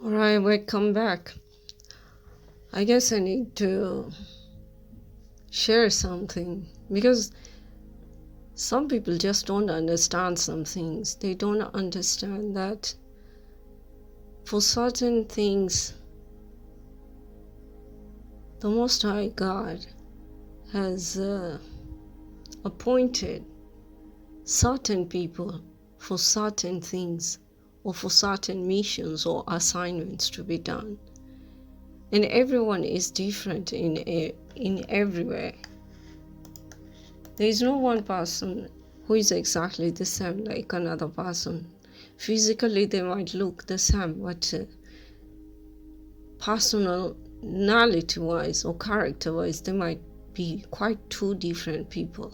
All right, welcome back. I guess I need to share something because some people just don't understand some things. They don't understand that for certain things, the Most High God has appointed certain people for certain things or for certain missions or assignments to be done. And everyone is different in everywhere. There is no one person who is exactly the same like another person. Physically, they might look the same, but personality-wise or character-wise, they might be quite two different people.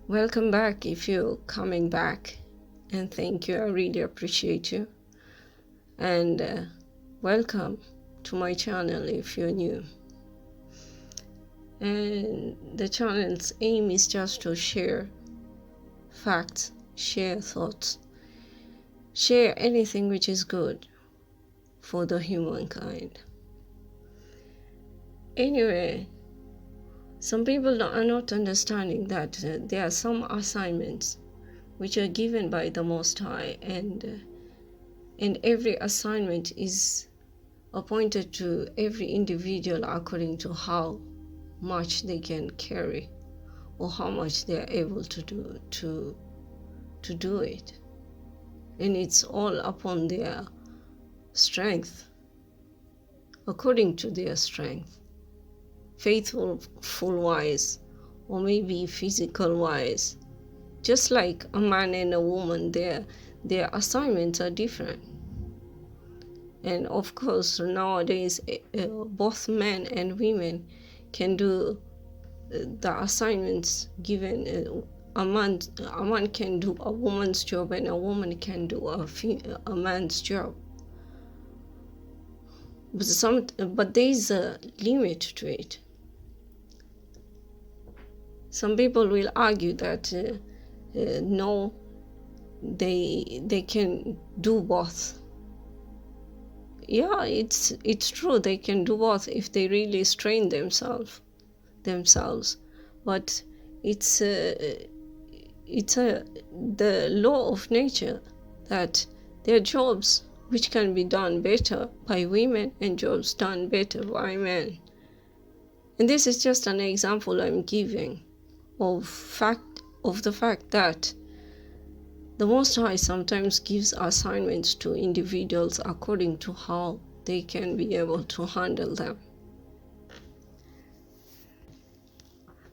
Welcome back if you're coming back, and thank you. I really appreciate you. And welcome to my channel if you're new. And the channel's aim is just to share facts, share thoughts, share anything which is good for the humankind. Anyway, some people are not understanding that there are some assignments which are given by the Most High, and every assignment is appointed to every individual according to how much they can carry or how much they are able to do it, and it's all upon their strength, according to their strength, faithful wise or maybe physical wise. Just like a man and a woman, their assignments are different. And of course nowadays both men and women can do the assignments given. A man can do a woman's job, and a woman can do a man's job. But there is a limit to it. Some people will argue that no, they can do both. Yeah, it's true, they can do both if they really strain themselves. But it's the law of nature that there are jobs which can be done better by women and jobs done better by men. And this is just an example I'm giving of the fact that the Most High sometimes gives assignments to individuals according to how they can be able to handle them.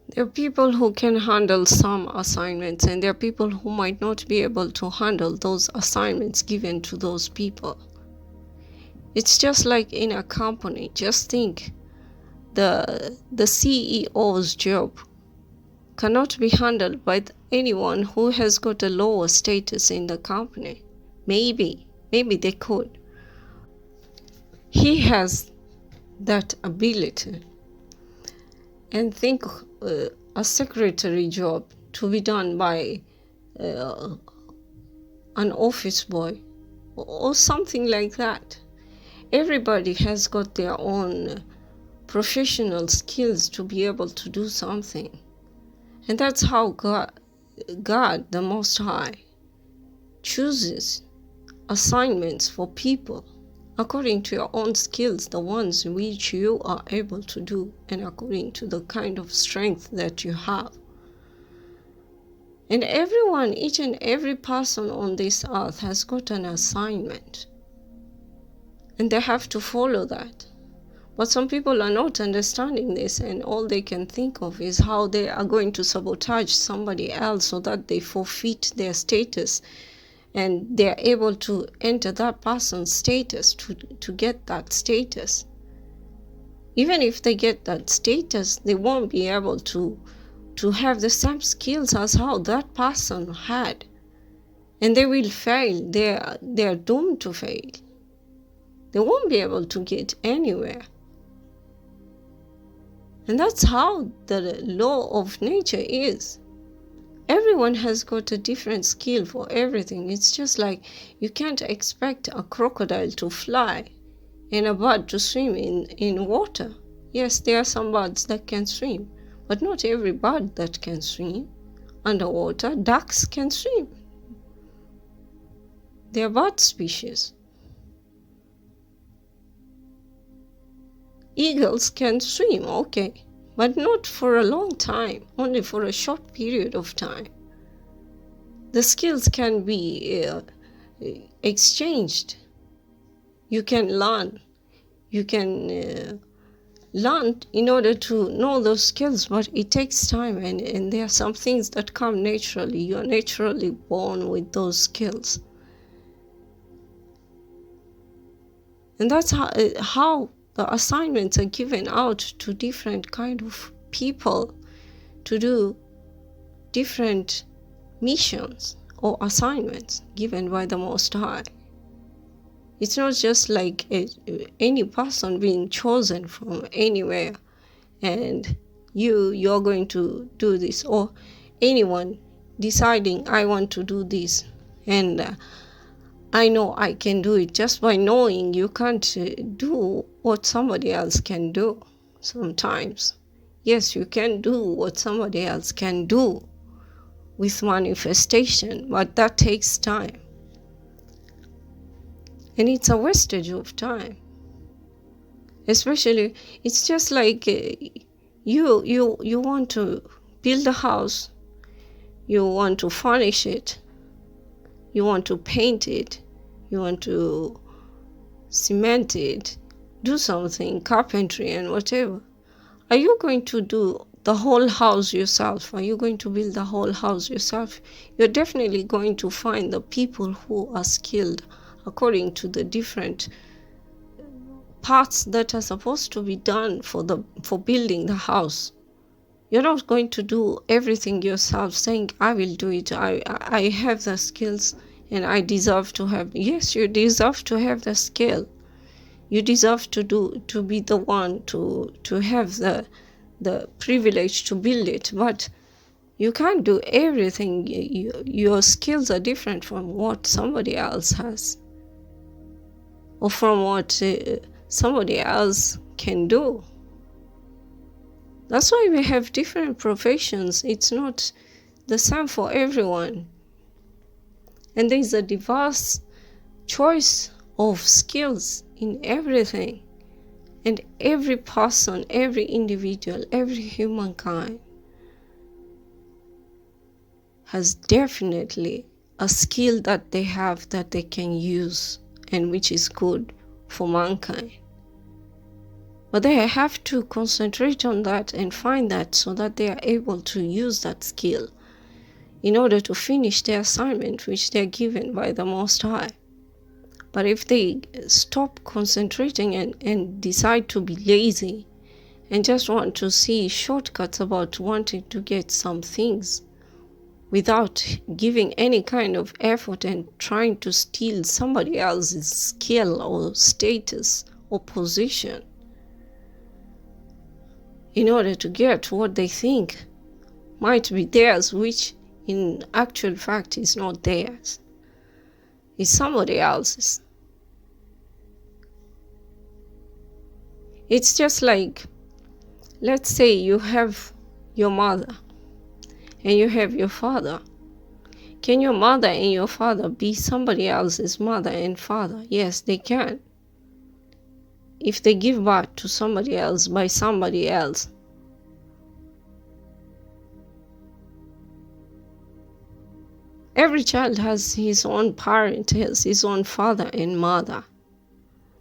There are people who can handle some assignments, and there are people who might not be able to handle those assignments given to those people. It's just like in a company. Just think, the CEO's job cannot be handled by anyone who has got a lower status in the company. Maybe they could. He has that ability. And think a secretary job to be done by an office boy or something like that. Everybody has got their own professional skills to be able to do something. And that's how God, the Most High, chooses assignments for people according to your own skills, the ones which you are able to do, and according to the kind of strength that you have. And everyone, each and every person on this earth has got an assignment, and they have to follow that. But some people are not understanding this, and all they can think of is how they are going to sabotage somebody else so that they forfeit their status, and they're able to enter that person's status to get that status. Even if they get that status, they won't be able to have the same skills as how that person had, and they will fail. They're doomed to fail. They won't be able to get anywhere. And that's how the law of nature is. Everyone has got a different skill for everything. It's just like you can't expect a crocodile to fly and a bird to swim in water. Yes, there are some birds that can swim, but not every bird that can swim underwater. Ducks can swim. They are bird species. Eagles can swim, okay, but not for a long time, only for a short period of time. The skills can be exchanged. You can learn. You can learn in order to know those skills, but it takes time, and there are some things that come naturally. You're naturally born with those skills. And that's how the assignments are given out to different kind of people to do different missions or assignments given by the Most High. It's not just like any person being chosen from anywhere and you're going to do this, or anyone deciding I want to do this and I know I can do it. Just by knowing, you can't do what somebody else can do sometimes. Yes, you can do what somebody else can do with manifestation, but that takes time. And it's a wastage of time. Especially, it's just like you want to build a house, you want to furnish it, you want to paint it, you want to cement it, do something, carpentry and whatever. Are you going to do the whole house yourself? Are you going to build the whole house yourself? You're definitely going to find the people who are skilled according to the different parts that are supposed to be done for building the house. You're not going to do everything yourself, saying, I will do it. I have the skills and I deserve to have. Yes, you deserve to have the skill. You deserve to be the one to have the privilege to build it. But you can't do everything. Your skills are different from what somebody else has, or from what somebody else can do. That's why we have different professions. It's not the same for everyone. And there's a diverse choice of skills in everything. And every person, every individual, every humankind has definitely a skill that they have that they can use and which is good for mankind. But they have to concentrate on that and find that so that they are able to use that skill in order to finish their assignment which they are given by the Most High. But if they stop concentrating and decide to be lazy and just want to see shortcuts about wanting to get some things without giving any kind of effort and trying to steal somebody else's skill or status or position in order to get what they think might be theirs, which in actual fact is not theirs. It's somebody else's. It's just like, let's say you have your mother and you have your father. Can your mother and your father be somebody else's mother and father? Yes, they can. If they give birth to somebody else by somebody else. Every child has his own parent, has his own father and mother.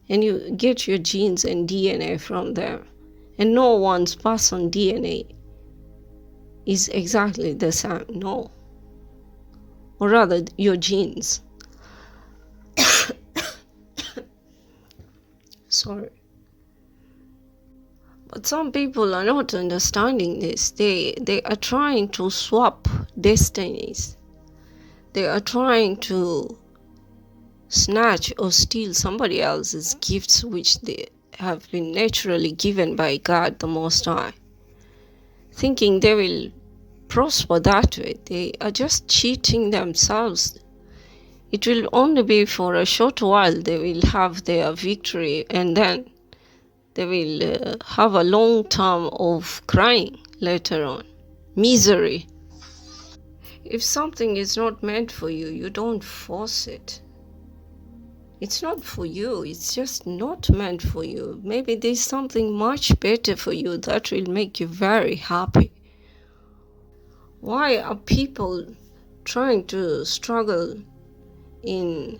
And you get your genes and DNA from them. And no one's person DNA is exactly the same, no. Or rather, your genes. Sorry. But some people are not understanding this. They are trying to swap destinies. They are trying to snatch or steal somebody else's gifts which they have been naturally given by God the Most High, thinking they will prosper that way. They are just cheating themselves. It will only be for a short while they will have their victory, and then they will have a long term of crying later on. Misery. If something is not meant for you, you don't force it. It's not for you. It's just not meant for you. Maybe there's something much better for you that will make you very happy. Why are people trying to struggle in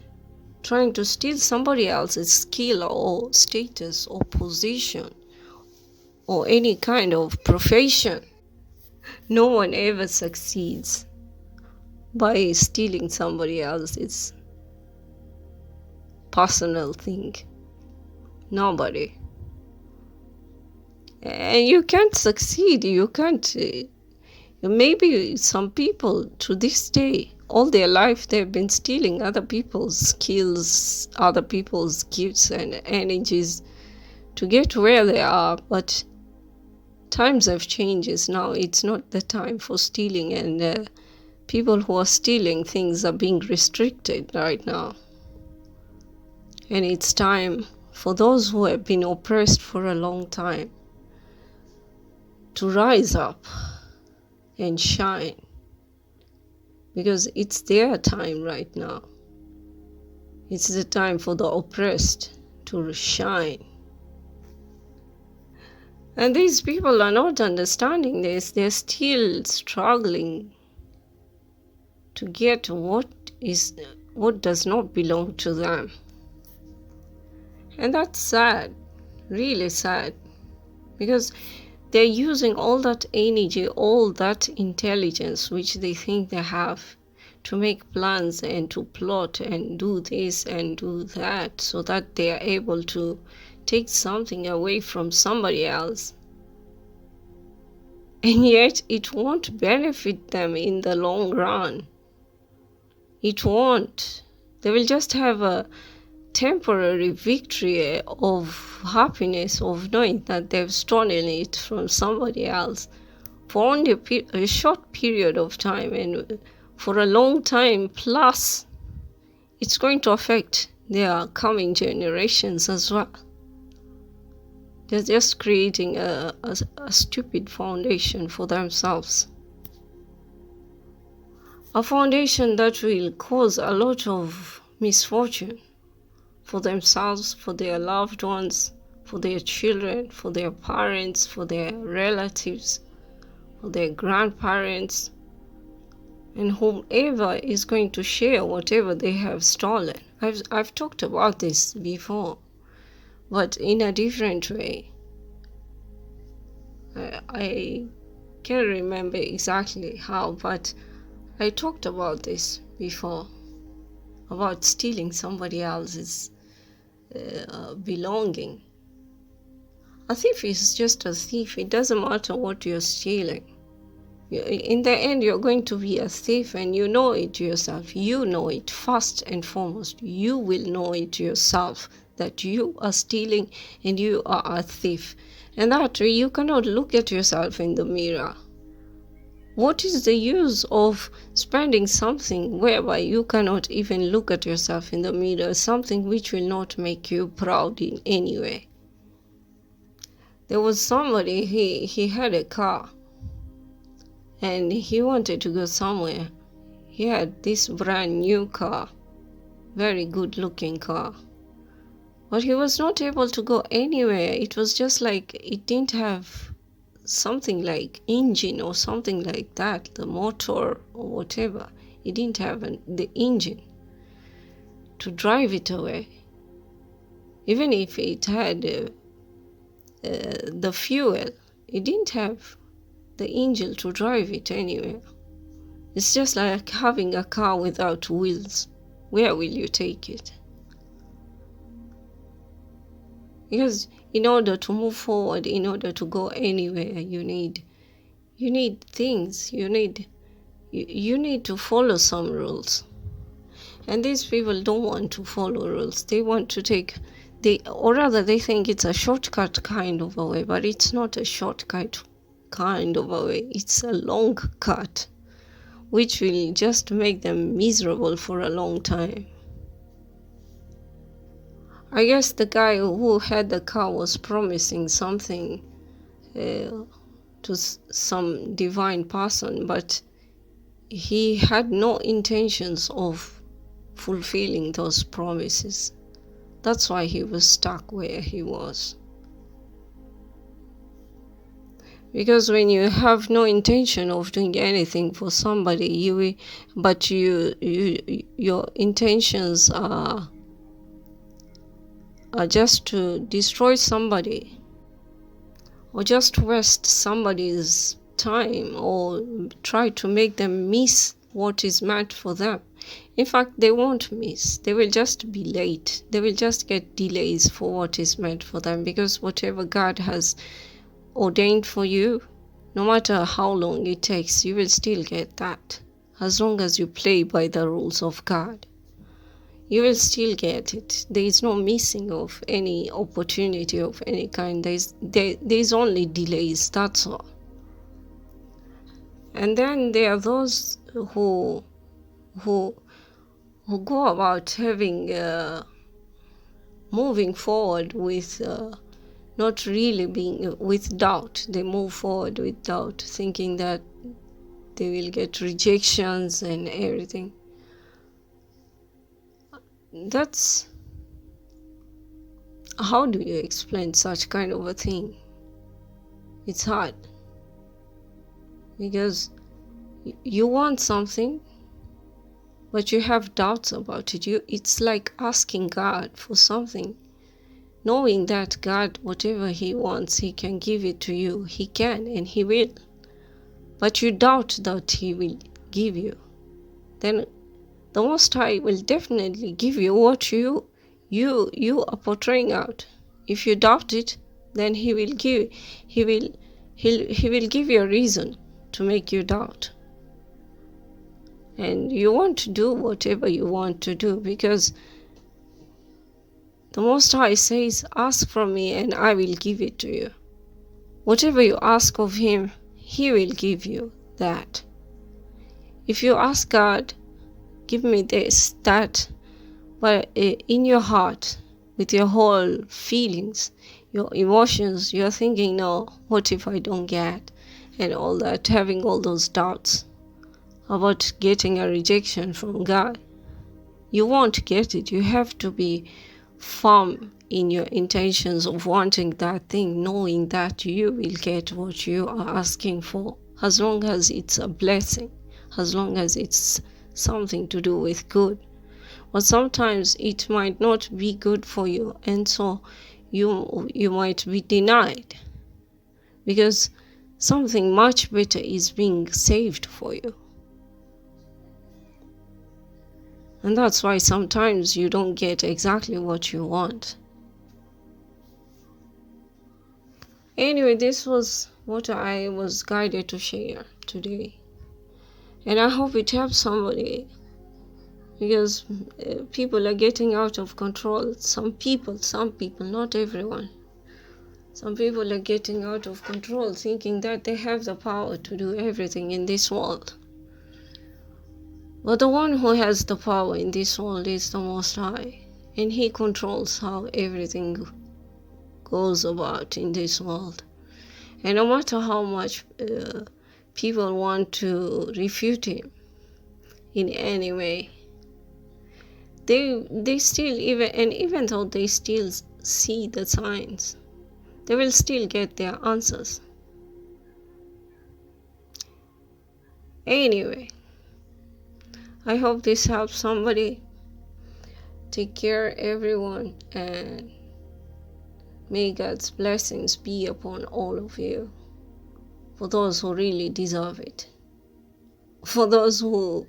trying to steal somebody else's skill or status or position or any kind of profession? No one ever succeeds by stealing somebody else's personal thing. Nobody. And you can't succeed. You can't. Maybe some people to this day, all their life, they've been stealing other people's skills, other people's gifts and energies to get where they are. But times have changed. Now it's not the time for stealing, and people who are stealing things are being restricted right now. And it's time for those who have been oppressed for a long time to rise up and shine, because it's their time right now. It's the time for the oppressed to shine. And these people are not understanding this. They're still struggling to get what does not belong to them. And that's sad, really sad, because they're using all that energy, all that intelligence which they think they have to make plans and to plot and do this and do that, so that they are able to take something away from somebody else. And yet it won't benefit them in the long run. It won't. They will just have a temporary victory of happiness of knowing that they've stolen it from somebody else for only a short period of time, and for a long time plus it's going to affect their coming generations as well. They're just creating a stupid foundation for themselves, a foundation that will cause a lot of misfortune for themselves, for their loved ones, for their children, for their parents, for their relatives, for their grandparents, and whomever is going to share whatever they have stolen. I've talked about this before, but in a different way. I can't remember exactly how, but I talked about this before, about stealing somebody else's belonging. A thief is just a thief. It doesn't matter what you're stealing. In the end, you're going to be a thief, and you know it yourself. You know it first and foremost. You will know it yourself that you are stealing and you are a thief. And that way, you cannot look at yourself in the mirror. What is the use of spending something whereby you cannot even look at yourself in the mirror, something which will not make you proud in any way? There was somebody, he had a car and he wanted to go somewhere. He had this brand new car, very good looking car, but he was not able to go anywhere. It was just like it didn't have something like engine or something like that, the motor or whatever. It didn't have the engine to drive it away. Even if it had the fuel, it didn't have the engine to drive it anywhere. It's just like having a car without wheels. Where will you take it? Because in order to move forward, in order to go anywhere, you need things. You need to follow some rules. And these people don't want to follow rules. They want to they think it's a shortcut kind of a way, but it's not a shortcut kind of a way. It's a long cut, which will just make them miserable for a long time. I guess the guy who had the car was promising something to some divine person, but he had no intentions of fulfilling those promises. That's why he was stuck where he was. Because when you have no intention of doing anything for somebody, your intentions are just to destroy somebody, or just waste somebody's time, or try to make them miss what is meant for them. In fact, they won't miss. They will just be late. They will just get delays for what is meant for them, because whatever God has ordained for you, no matter how long it takes, you will still get that. As long as you play by the rules of God, you will still get it. There is no missing of any opportunity of any kind. There's only delays, that's all. And then there are those who go about moving forward with not really being with doubt. They move forward with doubt, thinking that they will get rejections and everything. That's, how do you explain such kind of a thing? It's hard, because you want something, but you have doubts about it. It's like asking God for something, knowing that God, whatever He wants, He can give it to you. He can, and He will. But you doubt that He will give you. Then the Most High will definitely give you what you are portraying out. If you doubt it, then He will give you a reason to make you doubt. And you want to do whatever you want to do, because the Most High says, ask from me and I will give it to you. Whatever you ask of Him, He will give you that. If you ask God, give me this, that, but in your heart, with your whole feelings, your emotions, you're thinking, no, what if I don't get? And all that, having all those doubts about getting a rejection from God. You won't get it. You have to be firm in your intentions of wanting that thing, knowing that you will get what you are asking for, as long as it's a blessing, as long as it's something to do with good. But sometimes it might not be good for you, and so you might be denied, because something much better is being saved for you. And that's why sometimes you don't get exactly what you want. Anyway, this was what I was guided to share today. And I hope it helps somebody, because people are getting out of control. Some people, not everyone. Some people are getting out of control, thinking that they have the power to do everything in this world. But the one who has the power in this world is the Most High, and He controls how everything goes about in this world. And no matter how much people want to refute Him in any way, they still, even though they still see the signs, they will still get their answers. Anyway, I hope this helps somebody. Take care, everyone, and may God's blessings be upon all of you, for those who really deserve it. For those who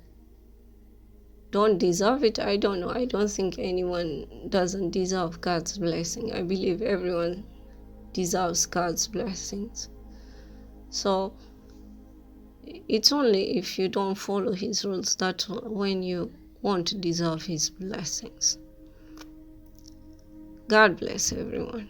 don't deserve it, I don't know. I don't think anyone doesn't deserve God's blessing. I believe everyone deserves God's blessings. So it's only if you don't follow His rules that when you won't deserve His blessings. God bless everyone.